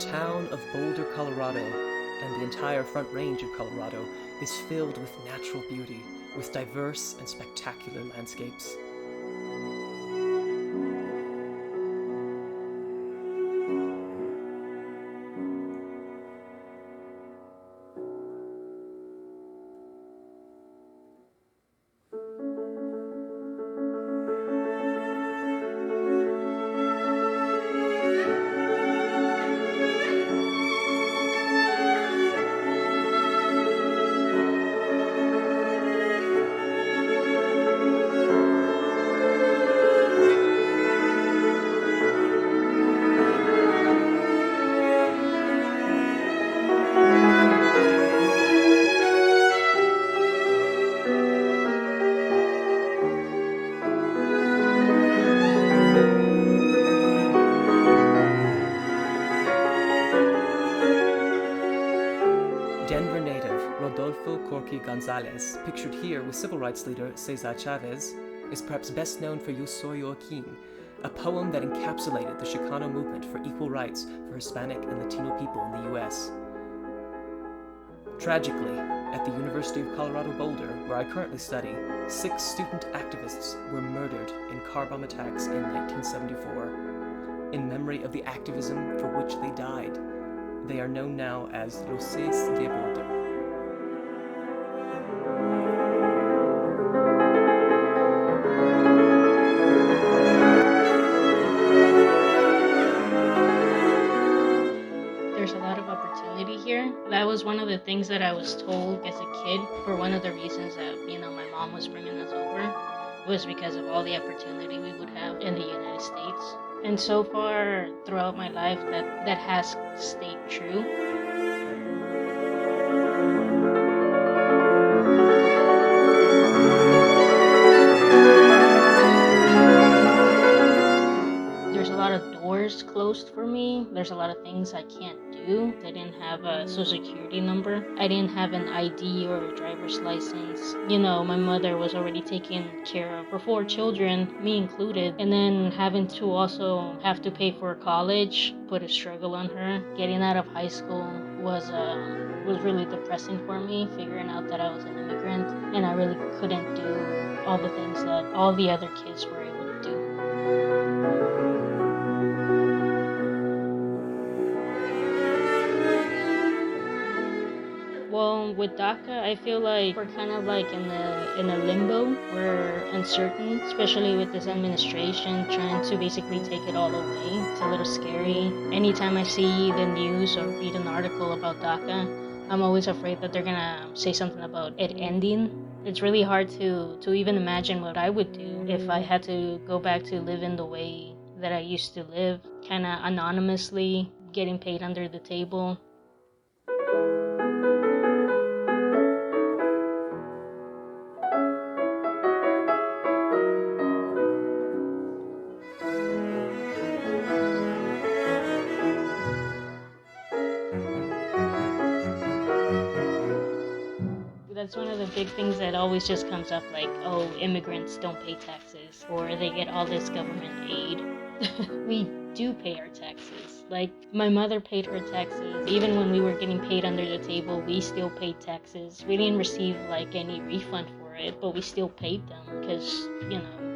town of Boulder, Colorado, and the entire Front Range of Colorado is filled with natural beauty, with diverse and spectacular landscapes. Gonzalez, pictured here with civil rights leader Cesar Chavez, is perhaps best known for Yo Soy Joaquin, a poem that encapsulated the Chicano movement for equal rights for Hispanic and Latino people in the U.S. Tragically, at the University of Colorado Boulder, where I currently study, 6 student activists were murdered in car bomb attacks in 1974. In memory of the activism for which they died, they are known now as Los Seis de Boulder. That was one of the things that I was told as a kid. For one of the reasons that, my mom was bringing us over was because of all the opportunity we would have in the United States. And so far throughout my life, that has stayed true. There's a lot of doors closed for me. There's a lot of things I can't do. I didn't have a social security number. I didn't have an ID or a driver's license. My mother was already taking care of her 4 children, me included. And then having to also have to pay for college put a struggle on her. Getting out of high school was really depressing for me, figuring out that I was an immigrant and I really couldn't do all the things that all the other kids were able to do. Well, with DACA, I feel like we're kind of like in a limbo. We're uncertain, especially with this administration trying to basically take it all away. It's a little scary. Anytime I see the news or read an article about DACA, I'm always afraid that they're gonna say something about it ending. It's really hard to even imagine what I would do if I had to go back to living the way that I used to live, kind of anonymously, getting paid under the table. That's one of the big things that always just comes up, like, oh, immigrants don't pay taxes, or they get all this government aid. We do pay our taxes. Like, my mother paid her taxes. Even when we were getting paid under the table, we still paid taxes. We didn't receive, any refund for it, but we still paid them because,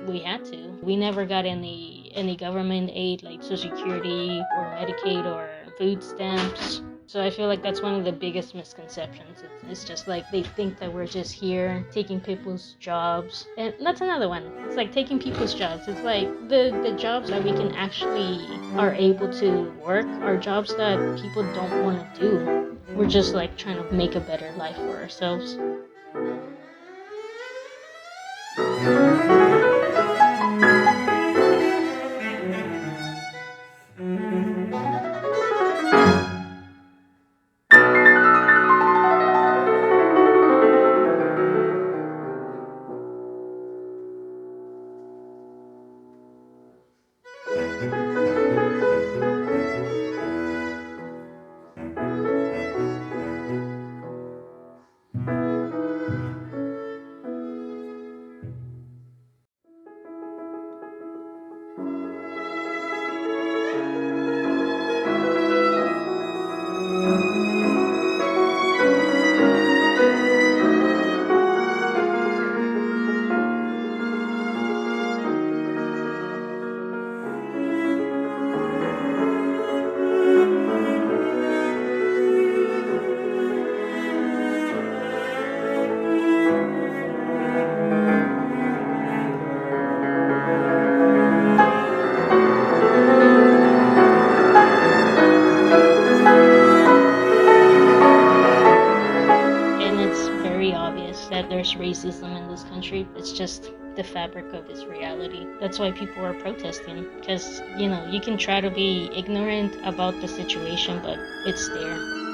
we had to. We never got any government aid, like Social Security or Medicaid or food stamps. So I feel like that's one of the biggest misconceptions. It's just like they think that we're just here taking people's jobs. And that's another one. It's like taking people's jobs. It's like the jobs that we can actually are able to work are jobs that people don't want to do. We're just like trying to make a better life for ourselves. there's racism in this country. It's just the fabric of this reality. That's why people are protesting, because, you know, you can try to be ignorant about the situation, but it's there.